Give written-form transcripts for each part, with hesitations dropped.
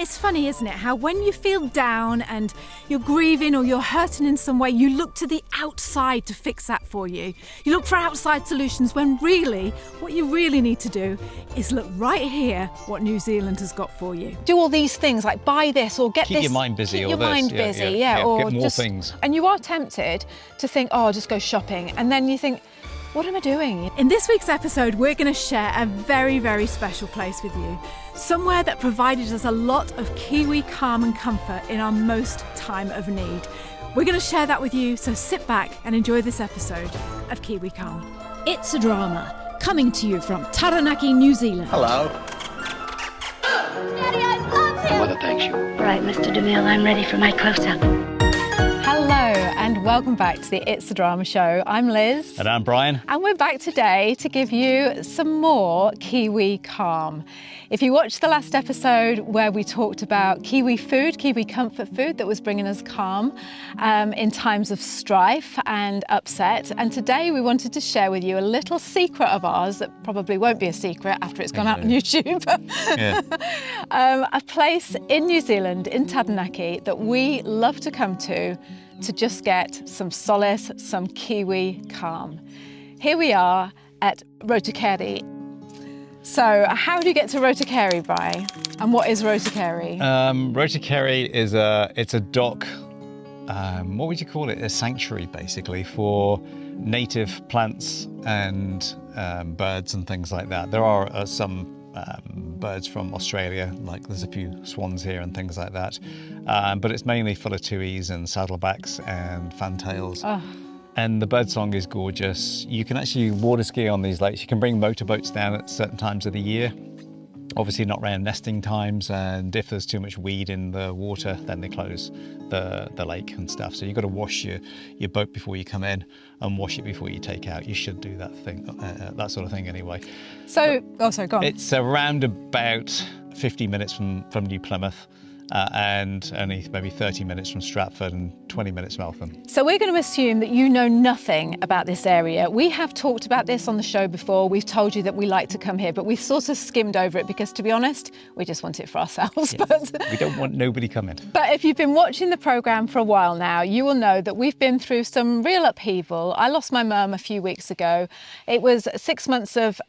It's funny, isn't it, how when you feel down and you're grieving or you're hurting in some way, you look to the outside to fix that for you. You look for outside solutions when really, what you really need to do is look right here what New Zealand has got for you. Do all these things like buy this or get Keep this. your mind busy. Keep or your this. mind busy, or get more just, things. And you are tempted to think, oh, I'll just go shopping. And then you think, what am I doing? In this week's episode, we're going to share a very, very special place with you. Somewhere that provided us a lot of Kiwi calm and comfort in our most time of need. We're going to share that with you, so sit back and enjoy this episode of Kiwi Calm. It's a Drama, coming to you from Taranaki, New Zealand. Hello. Daddy, I love him! Mother thanks you. Right, Mr. DeMille, I'm ready for my close-up. Hello and welcome back to the It's a Drama show. I'm Liz. And I'm Brian. And we're back today to give you some more Kiwi Calm. If you watched the last episode where we talked about Kiwi food, Kiwi comfort food that was bringing us calm in times of strife and upset. And today we wanted to share with you a little secret of ours that probably won't be a secret after it's gone out on YouTube. A place in New Zealand, in Taranaki, that we love to come to just get some solace, some Kiwi calm. Here we are at Rotakere. So how do you get to Rotakere, Brian? And what is Rotakere? Rotakere is it's a dock, what would you call it? A sanctuary, basically, for native plants and birds and things like that. There are some birds from Australia, like there's a few swans here and things like that. But it's mainly full of tuis and saddlebacks and fantails. Oh. And the birdsong is gorgeous. You can actually water ski on these lakes. You can bring motorboats down at certain times of the year. Obviously not around nesting times, and if there's too much weed in the water, then they close the lake and stuff. So you've got to wash your boat before you come in and wash it before you take out. You should do that thing, that sort of thing anyway. So, sorry, go on. It's around about 50 minutes from New Plymouth. And only maybe 30 minutes from Stratford and 20 minutes from Eltham. So we're going to assume that you know nothing about this area. We have talked about this on the show before. We've told you that we like to come here, but we've sort of skimmed over it because, to be honest, we just want it for ourselves. Yeah. But we don't want nobody coming. But if you've been watching the programme for a while now, you will know that we've been through some real upheaval. I lost my mum a few weeks ago. It was 6 months of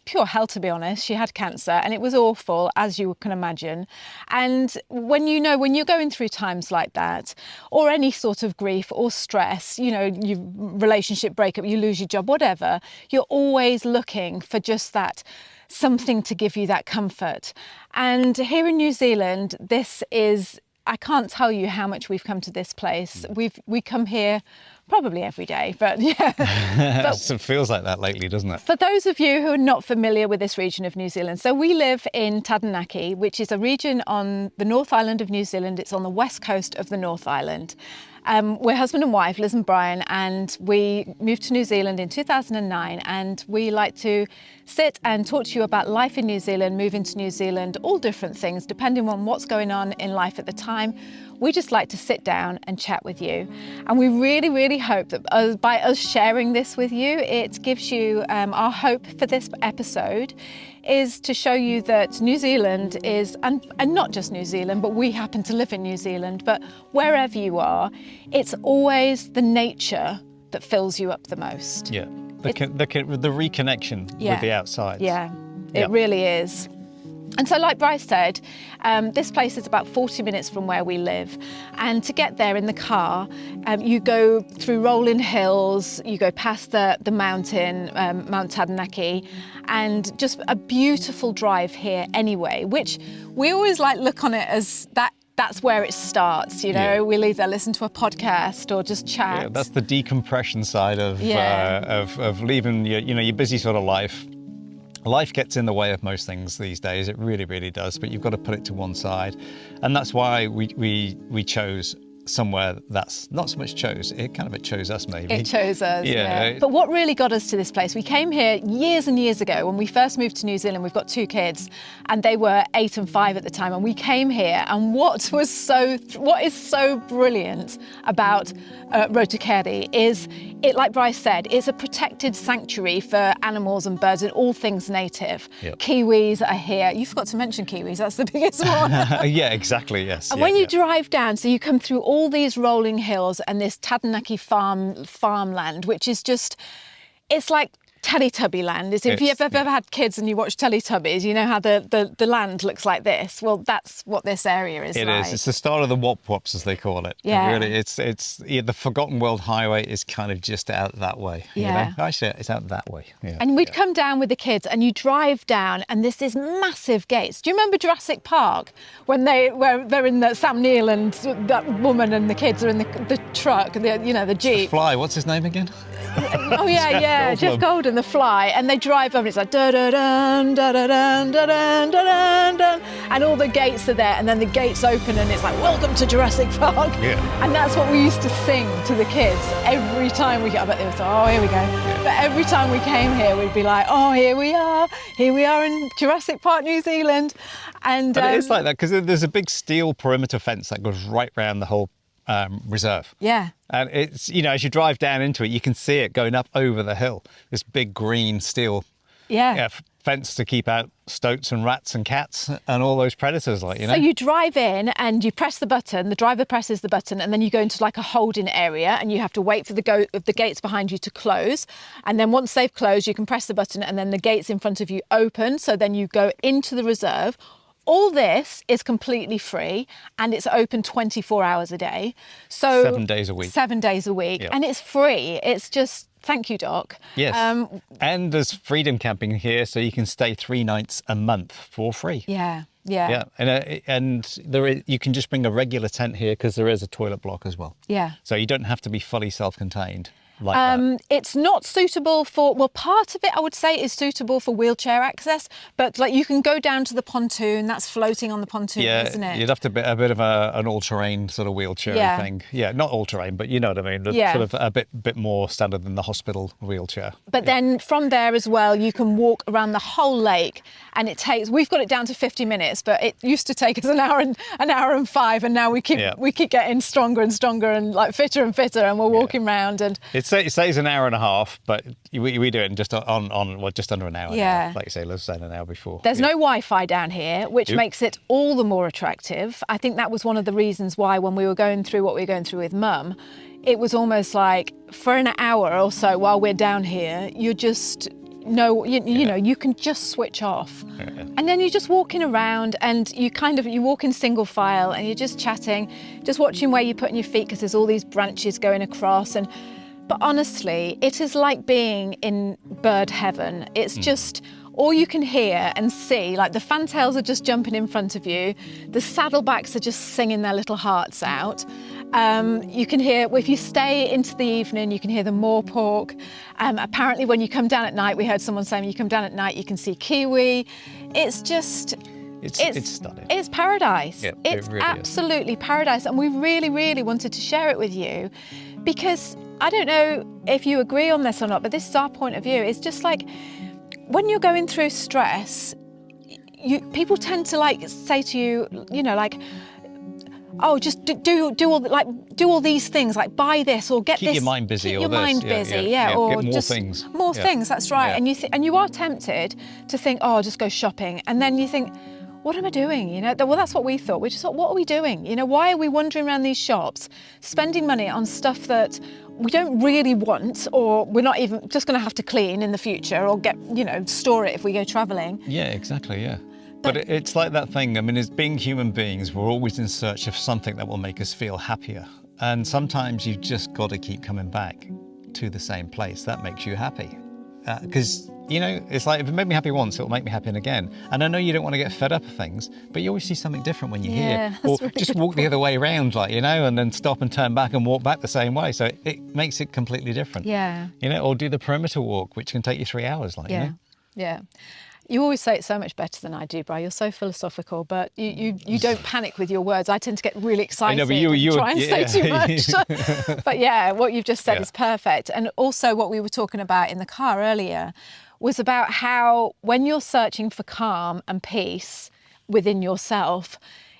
pure hell, to be honest. She had cancer and it was awful, as you can imagine. And when you're going through times like that, or any sort of grief or stress, your relationship breakup, you lose your job, whatever, you're always looking for just that, something to give you that comfort. And here in New Zealand, I can't tell you how much we've come to this place. We come here probably every day, but yeah. It feels like that lately, doesn't it? For those of you who are not familiar with this region of New Zealand, so we live in Taranaki, which is a region on the North Island of New Zealand. It's on the west coast of the North Island. We're husband and wife, Liz and Brian, and we moved to New Zealand in 2009, and we like to sit and talk to you about life in New Zealand, moving to New Zealand, all different things, depending on what's going on in life at the time. We just like to sit down and chat with you. And we really, really hope that by us sharing this with you, it gives you our hope for this episode is to show you that New Zealand is, and not just New Zealand, but we happen to live in New Zealand, but wherever you are, it's always the nature that fills you up the most. Yeah, the reconnection with the outside. Yeah, it really is. And so, like Bryce said, this place is about 40 minutes from where we live. And to get there in the car, you go through rolling hills, you go past the mountain, Mount Taranaki, and just a beautiful drive here anyway, which we always look on it as that's where it starts, We'll either listen to a podcast or just chat. Yeah, that's the decompression side of leaving your busy sort of life. Life gets in the way of most things these days. It really, really does. But you've got to put it to one side, and that's why we chose somewhere that's not so much it chose us maybe. It chose us, Yeah. yeah. But what really got us to this place, we came here years and years ago when we first moved to New Zealand. We've got 2 kids and they were 8 and 5 at the time, and we came here, and what is so brilliant about Rotukere is it, like Bryce said, it's a protected sanctuary for animals and birds and all things native. Yep. Kiwis are here. You forgot to mention kiwis, that's the biggest one. Yeah, exactly, yes. And when you drive down, so you come through all these rolling hills and this Taranaki farmland, which is just, it's like Teletubby land. If you've ever had kids and you watch Teletubbies, you know how the land looks like this. Well, that's what this area is like. It is. It's the start of the wop-wops, as they call it. Yeah. Really, it's the Forgotten World Highway is kind of just out that way. Yeah. You know? Actually, it's out that way. Yeah. And we'd come down with the kids and you drive down and there's these massive gates. Do you remember Jurassic Park when they're in the Sam Neill and that woman and the kids are in the truck, the Jeep? Fly, what's his name again? Oh yeah, Jeff Golden, the Fly, and they drive over and it's like da da dun da da dun da dun da dun dun, and all the gates are there, and then the gates open and it's like welcome to Jurassic Park. Yeah. And that's what we used to sing to the kids every time we get. I bet they would say, oh here we go. Yeah. But every time we came here, we'd be like, oh here we are in Jurassic Park, New Zealand, and but it is like that because there's a big steel perimeter fence that goes right around the whole reserve. Yeah. And it's, as you drive down into it, you can see it going up over the hill. This big green steel fence to keep out stoats and rats and cats and all those predators, So you drive in and you press the button, the driver presses the button, and then you go into like a holding area and you have to wait for the gates behind you to close. And then once they've closed, you can press the button and then the gates in front of you open. So then you go into the reserve. All this is completely free and it's open 24 hours a day. So 7 days a week. 7 days a week. Yep. And it's free. It's just, thank you, Doc. Yes. And there's freedom camping here, so you can stay 3 nights a month for free. Yeah. Yeah. And you can just bring a regular tent here because there is a toilet block as well. Yeah. So you don't have to be fully self-contained. Like that. It's not suitable for, part of it I would say is suitable for wheelchair access, but like you can go down to the pontoon, that's floating on the pontoon, isn't it? You'd have to be a bit of an all-terrain sort of wheelchair thing. Yeah, not all-terrain, but you know what I mean, sort of a bit more standard than the hospital wheelchair. But then from there as well, you can walk around the whole lake and we've got it down to 50 minutes, but it used to take us an hour and 5, and now we keep getting stronger and stronger and like fitter and fitter, and we're walking around and... It says an hour and a half, but we do it in just under an hour. Yeah. Now. Like you say, let's say an hour before. There's no Wi-Fi down here, which makes it all the more attractive. I think that was one of the reasons why when we were going through what we were going through with Mum, it was almost like for an hour or so while we're down here, you're just... you can just switch off. Yeah. And then you're just walking around and you walk in single file and you're just chatting, just watching where you're putting your feet because there's all these branches going across. But honestly, it is like being in bird heaven. It's just all you can hear and see, like the fantails are just jumping in front of you. The saddlebacks are just singing their little hearts out. You can hear, if you stay into the evening, you can hear the moorpork. Apparently when you come down at night, we heard someone saying when you come down at night, you can see kiwi. It's just... It's stunning. It's paradise. Yep, it's it really absolutely is. Paradise. And we really, really wanted to share it with you because I don't know if you agree on this or not, but this is our point of view. It's just like when you're going through stress, people tend to like say to you, oh, just do all these things, like buy this or get keep this. Your mind busy. Keep or your this. mind busy, or get more just things. More things. That's right. Yeah. And you are tempted to think, oh, I'll just go shopping, and then you think, what am I doing? Well, that's what we thought. We just thought, what are we doing? Why are we wandering around these shops, spending money on stuff that we don't really want, or we're not even just going to have to clean in the future, or get, store it if we go traveling. Yeah, exactly. Yeah. But it's like that thing. I mean, as being human beings, we're always in search of something that will make us feel happier. And sometimes you've just got to keep coming back to the same place. That makes you happy. Because, it's like if it made me happy once, it'll make me happy again. And I know you don't want to get fed up of things, but you always see something different when you're here. Or really just walk the other way around, and then stop and turn back and walk back the same way. So it makes it completely different. Yeah. Or do the perimeter walk, which can take you 3 hours, Yeah. You always say it so much better than I do, Bri. You're so philosophical, but you don't panic with your words. I tend to get really excited but and try and say too much. But yeah, what you've just said is perfect. And also what we were talking about in the car earlier was about how when you're searching for calm and peace within yourself,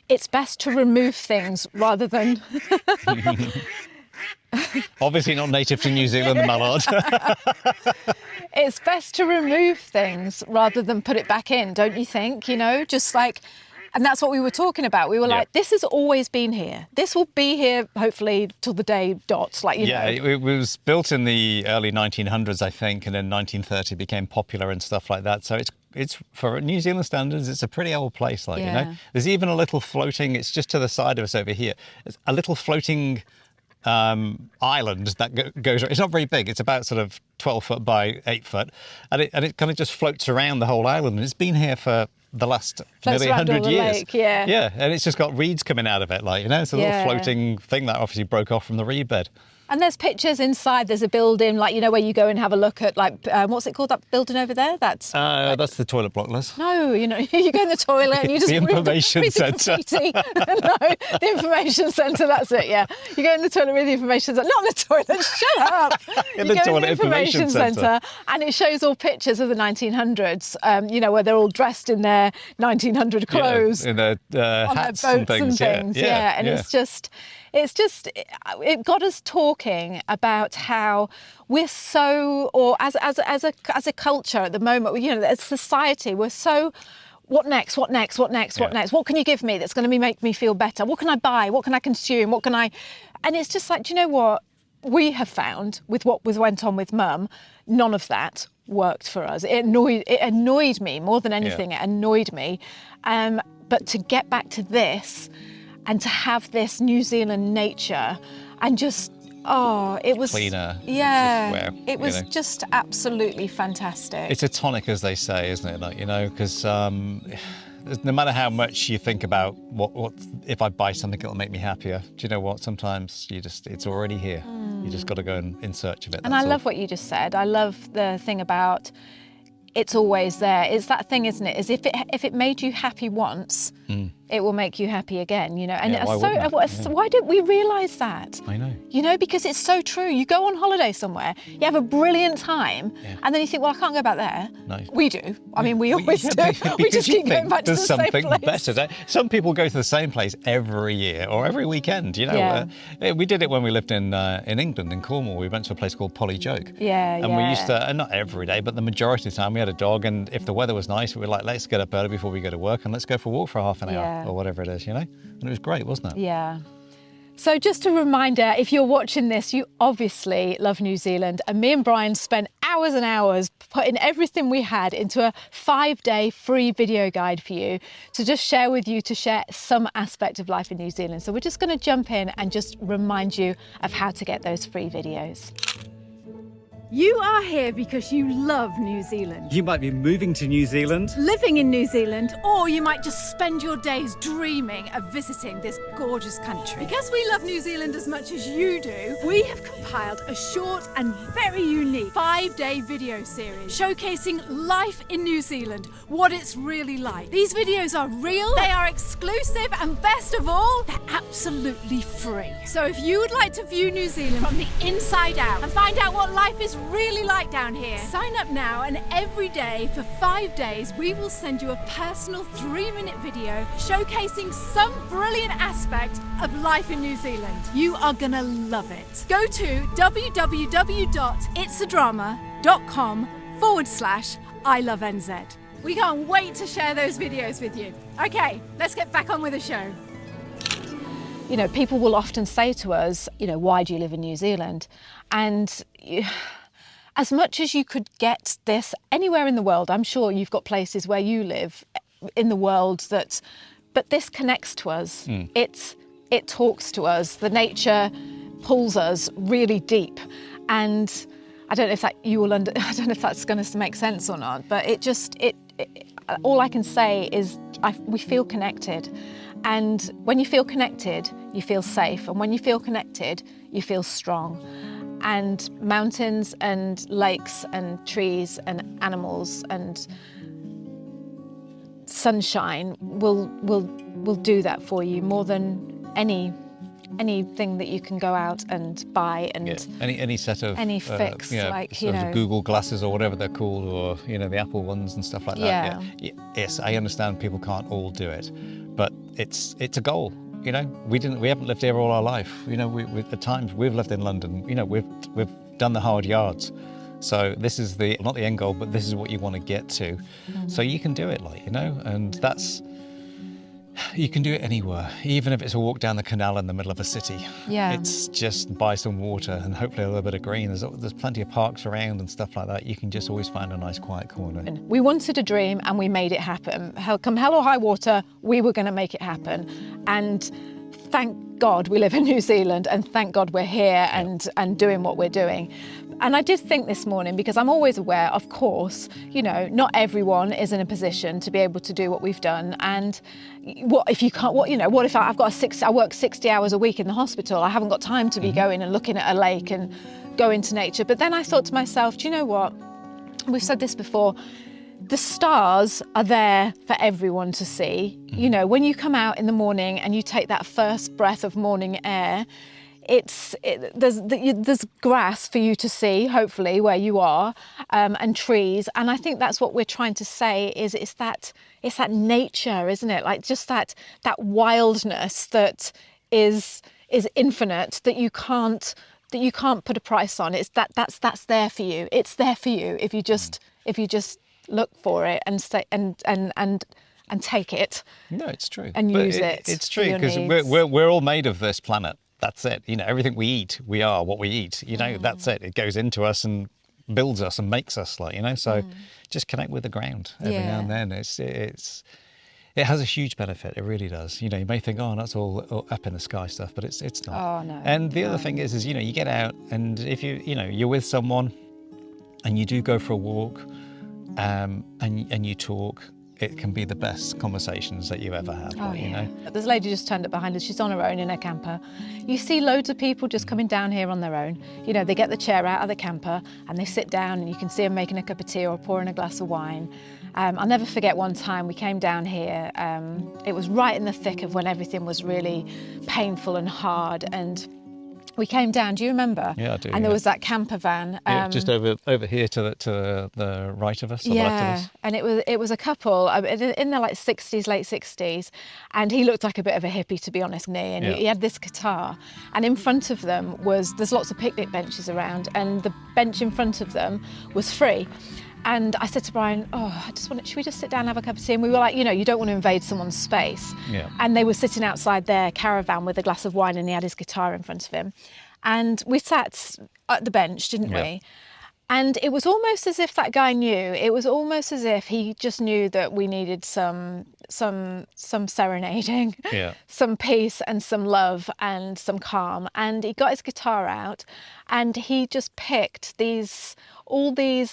it's best to remove things rather than... Obviously not native to New Zealand, the mallard. It's best to remove things rather than put it back in, don't you think? You know, just like, and that's what we were talking about. We were like, this has always been here. This will be here, hopefully, till the day dots, like, you know. It was built in the early 1900s, I think, and then 1930 became popular and stuff like that. So it's for New Zealand standards, it's a pretty old place, like, you know. There's even a little floating, it's just to the side of us over here. It's a little floating island that goes, it's not very big, it's about sort of 12 foot by 8 foot, and it kind of just floats around the whole island, and it's been here for the last nearly 100 years. Lake, yeah, and it's just got reeds coming out of it, like, you know, it's a little floating thing that obviously broke off from the reed bed. And there's pictures inside. There's a building, like, you know, where you go and have a look at, like, what's it called, that building over there? That's the toilet block, Liz. No, you know, you go in the toilet and you just... The information centre. No, the information centre, that's it, yeah. You go in the toilet with the information centre. Not in the toilet, shut up. In the toilet information centre. And it shows all pictures of the 1900s, you know, where they're all dressed in their 1900 clothes. In their hats and things. And it's just... it got us talking about how we're so, or as a culture at the moment, you know, as society, we're so, what next, what next, what next, what next? What can you give me that's going to make me feel better? What can I buy? What can I consume? What can I... And it's just like, do you know what? We have found with what went on with Mum, none of that worked for us. It annoyed me more than anything. It annoyed me. But to get back to this, and to have this New Zealand nature and just, it was... Cleaner. Yeah, it was just absolutely fantastic. It's a tonic, as they say, isn't it? Like, you know, because no matter how much you think about what if I buy something, it'll make me happier. Do you know what? Sometimes it's already here. You just got to go in search of it. And I love what you just said. I love the thing about it's always there. It's that thing, isn't it? Is if it made you happy once, it will make you happy again, you know. And why don't we realise that? I know. You know, because it's so true. You go on holiday somewhere, you have a brilliant time, and then you think, well, I can't go back there. No. We do. I mean, we always do. We just keep going back to the same place. There's something better. Some people go to the same place every year or every weekend, you know. We did it when we lived in England, in Cornwall. We went to a place called Polyjoke. And we used to, and not every day, but the majority of the time we had a dog, and if the weather was nice, we were like, let's get up early before we go to work and let's go for a walk for half an hour or whatever it is, you know. And it was great, wasn't it? Yeah. So just a reminder, if you're watching this, you obviously love New Zealand, and me and Brian spent hours and hours putting everything we had into a 5-day free video guide for you to just share with you, to share some aspect of life in New Zealand. So we're just going to jump in and just remind you of how to get those free videos. You are here because you love New Zealand. You might be moving to New Zealand, living in New Zealand, or you might just spend your days dreaming of visiting this gorgeous country. Because we love New Zealand as much as you do, we have compiled a short and very unique 5-day video series showcasing life in New Zealand, what it's really like. These videos are real, they are exclusive, and best of all, they're absolutely free. So if you would like to view New Zealand from the inside out and find out what life is really like down here, sign up now, and every day for 5 days we will send you a personal 3-minute video showcasing some brilliant aspect of life in New Zealand. You are gonna love it. Go to www.itsadrama.com/ILoveNZ. We can't wait to share those videos with you. Okay, let's get back on with the show. You know, people will often say to us, you know, why do you live in New Zealand? And as much as you could get this anywhere in the world, I'm sure you've got places where you live in the world but this connects to us. It talks to us. The nature pulls us really deep. And I don't know if that I don't know if that's going to make sense or not, but all I can say is we feel connected. And when you feel connected, you feel safe. And when you feel connected, you feel strong. And mountains and lakes and trees and animals and sunshine will do that for you more than anything that you can go out and buy. And any set of fix, like, sort of Google glasses or whatever they're called, or the Apple ones and stuff like that. Yes, I understand people can't all do it, but it's a goal. We haven't lived here all our life. We at times we've lived in London. We've done the hard yards. So this is not the end goal, but this is what you want to get to. So you can do it, and you can do it anywhere, even if it's a walk down the canal in the middle of a city. Yeah. It's just buy some water and hopefully a little bit of green. There's plenty of parks around and stuff like that. You can just always find a nice quiet corner. We wanted a dream and we made it happen. Come hell or high water, we were going to make it happen. And thank God we live in New Zealand, and thank God we're here and doing what we're doing. And I did think this morning, because I'm always aware, of course, not everyone is in a position to be able to do what we've done. And what if you can't? What if I work 60 hours a week in the hospital? I haven't got time to be going and looking at a lake and going to nature. But then I thought to myself, do you know what? We've said this before. The stars are there for everyone to see. When you come out in the morning and you take that first breath of morning air, there's grass for you to see, hopefully, where you are, and trees. And I think that's what we're trying to say, is it's that nature, isn't it? Like just that wildness that is infinite, that you can't put a price on. It's that's there for you. It's there for you if you just look for it and say and take it. No, it's true. And use it. It's true, because we're all made of this planet. That's it. Everything we eat, we are what we eat. That's it. It goes into us and builds us and makes us, So just connect with the ground every now and then. It has a huge benefit. It really does. You may think, oh, that's all up in the sky stuff, but it's not. Oh no. And the other thing is you get out, and if you're with someone, and you do go for a walk, and you talk, it can be the best conversations that you ever have. There's a lady just turned up behind us. She's on her own in her camper. You see loads of people just coming down here on their own. They get the chair out of the camper and they sit down, and you can see them making a cup of tea or pouring a glass of wine. I'll never forget one time we came down here. It was right in the thick of when everything was really painful and hard, and we came down. Do you remember? Yeah, I do. And there was that camper van. Just over here to the right of us. Or the left of us. And it was a couple in their late 60s, and he looked like a bit of a hippie, to be honest. And he had this guitar, and in front of them there's lots of picnic benches around, and the bench in front of them was free. And I said to Brian, should we just sit down and have a cup of tea? And we were like, you don't want to invade someone's space. Yeah. And they were sitting outside their caravan with a glass of wine, and he had his guitar in front of him. And we sat at the bench, didn't we? And it was almost as if that guy knew. It was almost as if he just knew that we needed some serenading, some peace and some love and some calm. And he got his guitar out, and he just picked all the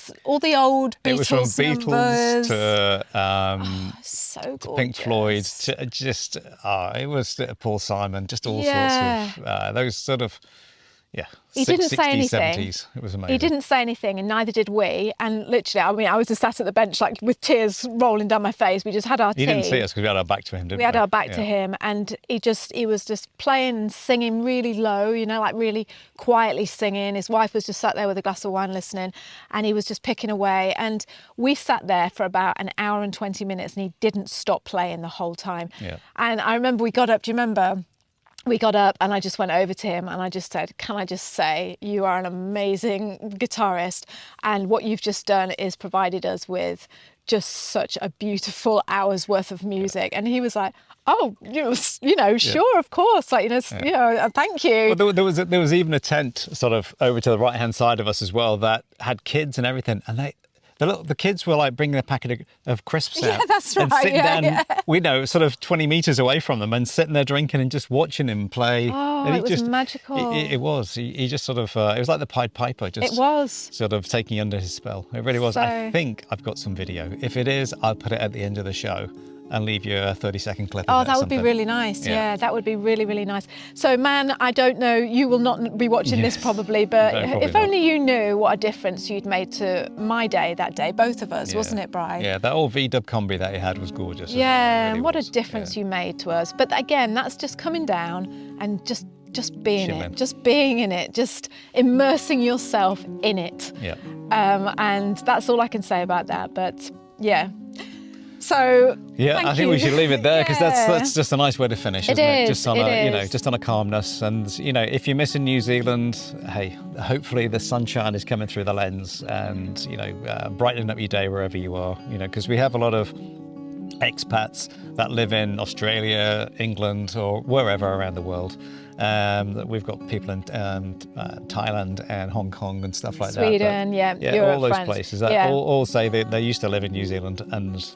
old Beatles. It was from Beatles to so to Pink Floyd to just it was Paul Simon, just all sorts of those sort of. Yeah, he didn't say anything. 70s. It was amazing. He didn't say anything, and neither did we. And literally, I was just sat at the bench, like with tears rolling down my face. We just had our tea. He didn't see us because we had our back to him, didn't we? We had our back to him, and he was just playing and singing really low, like really quietly singing. His wife was just sat there with a glass of wine listening, and he was just picking away. And we sat there for about an hour and 20 minutes, and he didn't stop playing the whole time. Yeah. And I remember we got up. Do you remember? We got up, and I just went over to him and I just said, can I just say, you are an amazing guitarist, and what you've just done is provided us with just such a beautiful hour's worth of music. And he was like, oh, sure, of course, thank you. Well, there was even a tent sort of over to the right hand side of us as well that had kids and everything, and the kids were like bringing a packet of crisps out. Yeah, that's right. And sitting down, we know, sort of 20 metres away from them, and sitting there drinking and just watching him play. Oh, and it was magical. It was. He just sort of, it was like the Pied Piper, just it was. sort of taking you under his spell. It really was. I think I've got some video. If it is, I'll put it at the end of the show. and leave you a 30-second clip. Oh, of it or that would be something. really nice. Yeah, that would be really, really nice. So, man, I don't know, you will not be watching this probably, but No, probably if not. only you knew what a difference you'd made to my day that day, both of us, wasn't it, Bri? Yeah, that old V-dub combi that you had was gorgeous. Yeah, It really what was. a difference Yeah. you made to us. But again, that's just coming down and just being Chilling. it, just being in it, just immersing yourself in it. Yeah. And that's all I can say about that. But yeah. So Yeah, thank I think you. we should leave it there because Yeah. that's just a nice way to finish, It isn't it? is, Just on it a is. just on a calmness, and if you're missing New Zealand, hey, hopefully the sunshine is coming through the lens, and brightening up your day wherever you are. Because we have a lot of expats that live in Australia, England, or wherever around the world. We've got people in Thailand and Hong Kong and stuff like Sweden, that. yeah, Yeah, Europe, all those France. places that Yeah. all say that they used to live in New Zealand, and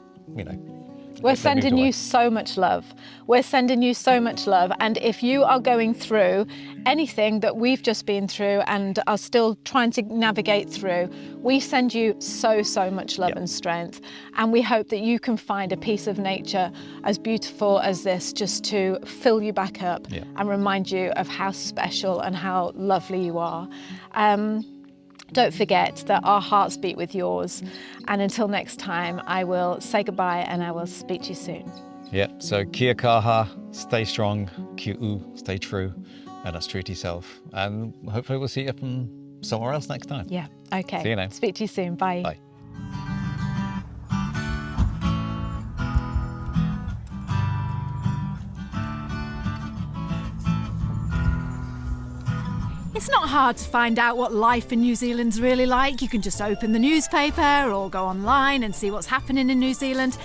We're moved sending you away. so much love. We're sending you so much love. And if you are going through anything that we've just been through and are still trying to navigate through, we send you so, so much love and strength. And we hope that you can find a piece of nature as beautiful as this just to fill you back up and remind you of how special and how lovely you are. Don't forget that our hearts beat with yours. And until next time, I will say goodbye and I will speak to you soon. Yeah, so kia kaha, stay strong, ki'u, stay true, and that's true to yourself. And hopefully we'll see you from somewhere else next time. Yeah, okay. See you now. Speak to you soon. Bye. Bye. It's not hard to find out what life in New Zealand's really like. You can just open the newspaper or go online and see what's happening in New Zealand.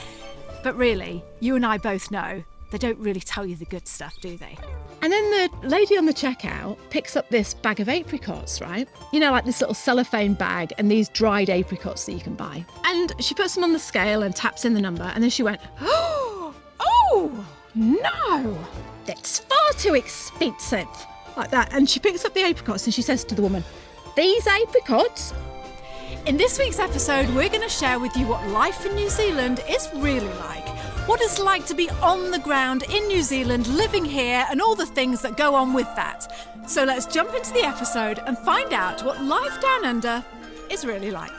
But really, you and I both know they don't really tell you the good stuff, do they? And then the lady on the checkout picks up this bag of apricots, right? Like this little cellophane bag and these dried apricots that you can buy. And she puts them on the scale and taps in the number. And then she went, oh, no, that's far too expensive. Like that. And she picks up the apricots and she says to the woman, these apricots? In this week's episode, we're going to share with you what life in New Zealand is really like. What it's like to be on the ground in New Zealand, living here, and all the things that go on with that. So let's jump into the episode and find out what life down under is really like.